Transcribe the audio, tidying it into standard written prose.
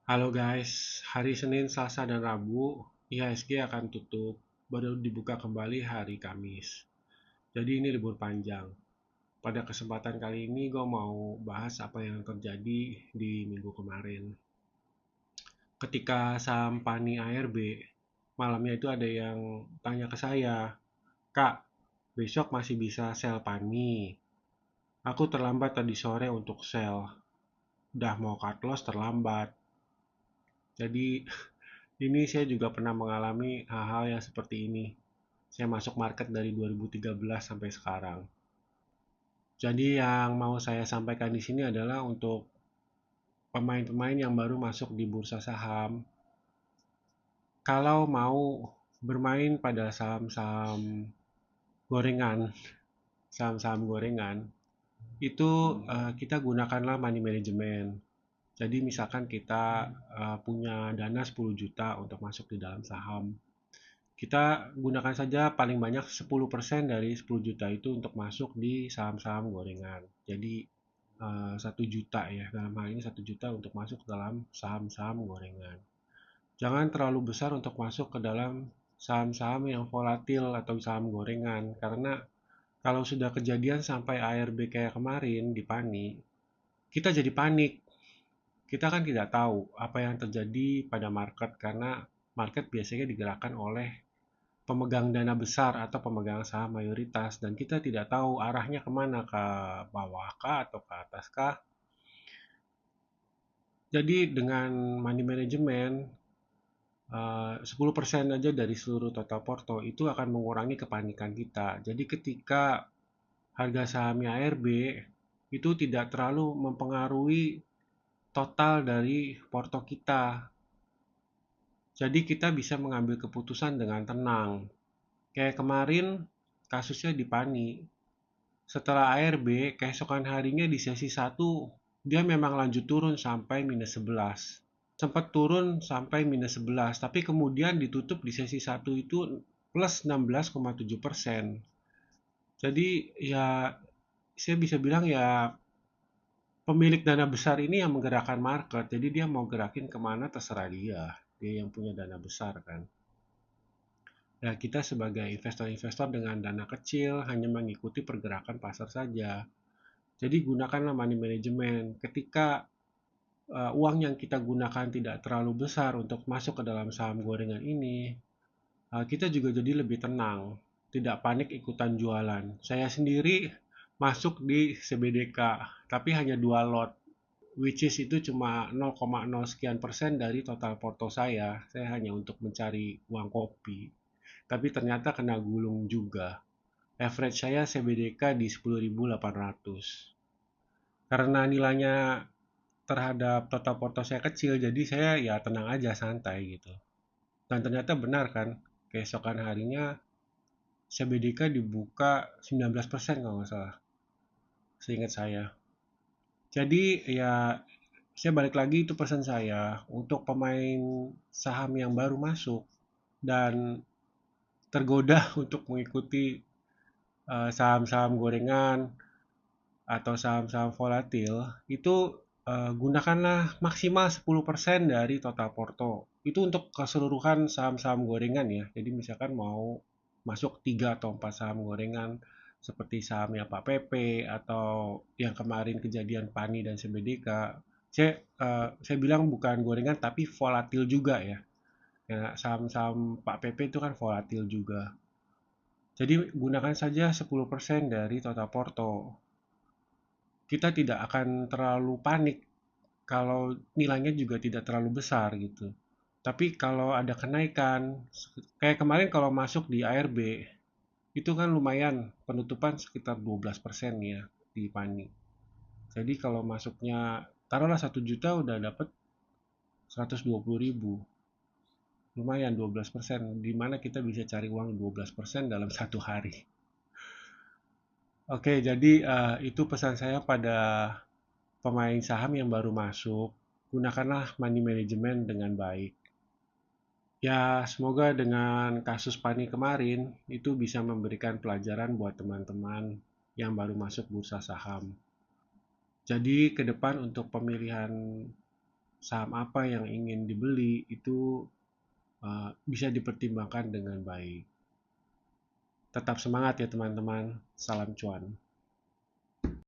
Halo guys, hari Senin, Selasa, dan Rabu IHSG akan tutup, baru dibuka kembali hari Kamis. Jadi ini libur panjang. Pada kesempatan kali ini gue mau bahas apa yang terjadi di minggu kemarin. Ketika saham Pani ARB, malamnya itu ada yang tanya ke saya, Kak, besok masih bisa sell Pani. Aku terlambat tadi sore untuk sell. Udah mau cut loss terlambat. Jadi ini saya juga pernah mengalami hal-hal yang seperti ini. Saya masuk market dari 2013 sampai sekarang. Jadi yang mau saya sampaikan di sini adalah untuk pemain-pemain yang baru masuk di bursa saham. Kalau mau bermain pada saham-saham gorengan, saham-saham gorengan, itu kita gunakanlah money management. Jadi misalkan kita punya dana 10 juta untuk masuk di dalam saham. Kita gunakan saja paling banyak 10% dari 10 juta itu untuk masuk di saham-saham gorengan. Jadi 1 juta ya, dalam hal ini 1 juta untuk masuk dalam saham-saham gorengan. Jangan terlalu besar untuk masuk ke dalam saham-saham yang volatil atau saham gorengan, karena kalau sudah kejadian sampai ARB kayak kemarin di Pani, kita jadi panik. Kita kan tidak tahu apa yang terjadi pada market, karena market biasanya digerakkan oleh pemegang dana besar atau pemegang saham mayoritas, dan kita tidak tahu arahnya kemana, ke bawah kah atau ke atas kah. Jadi dengan money management 10% aja dari seluruh total porto itu akan mengurangi kepanikan kita. Jadi ketika harga sahamnya ARB itu tidak terlalu mempengaruhi total dari porto kita. Jadi kita bisa mengambil keputusan dengan tenang. Kayak kemarin kasusnya di Pani. Setelah ARB, keesokan harinya di sesi satu dia memang lanjut turun sampai -11. Sempat turun sampai -11, tapi kemudian ditutup di sesi satu itu plus 16,7%. Jadi ya saya bisa bilang ya pemilik dana besar ini yang menggerakkan market. Jadi dia mau gerakin kemana terserah dia. Dia yang punya dana besar kan. Ya kita sebagai investor-investor dengan dana kecil hanya mengikuti pergerakan pasar saja. Jadi gunakanlah money management. Ketika uang yang kita gunakan tidak terlalu besar untuk masuk ke dalam saham gorengan ini, kita juga jadi lebih tenang, tidak panik ikutan jualan. Saya sendiri masuk di CBDK, tapi hanya 2 lot, which is itu cuma 0,0 sekian persen dari total porto saya. Saya hanya untuk mencari uang kopi, tapi ternyata kena gulung juga. Average saya CBDK di 10.800. Karena nilainya terhadap total porto saya kecil, jadi saya ya tenang aja, santai gitu. Dan ternyata benar kan, keesokan harinya CBDK dibuka 19% kalau nggak salah, seingat saya. Jadi ya saya balik lagi, itu pesan saya untuk pemain saham yang baru masuk dan tergoda untuk mengikuti saham-saham gorengan atau saham-saham volatil, itu gunakanlah maksimal 10% dari total porto. Itu untuk keseluruhan saham-saham gorengan ya. Jadi misalkan mau masuk 3 atau 4 saham gorengan seperti sahamnya Pak Pepe atau yang kemarin kejadian Pani dan CBDK. Saya bilang bukan gorengan tapi volatil juga ya. Ya, saham-saham Pak Pepe itu kan volatil juga. Jadi gunakan saja 10% dari total porto. Kita tidak akan terlalu panik kalau nilainya juga tidak terlalu besar gitu. Tapi kalau ada kenaikan, kayak kemarin kalau masuk di ARB, itu kan lumayan, penutupan sekitar 12% ya di Pani. Jadi kalau masuknya, taruhlah 1 juta udah dapat 120.000. Lumayan 12%, di mana kita bisa cari uang 12% dalam satu hari. Oke, jadi itu pesan saya pada pemain saham yang baru masuk. Gunakanlah money management dengan baik. Ya, semoga dengan kasus Pani kemarin itu bisa memberikan pelajaran buat teman-teman yang baru masuk bursa saham. Jadi ke depan untuk pemilihan saham apa yang ingin dibeli itu bisa dipertimbangkan dengan baik. Tetap semangat ya teman-teman, salam cuan.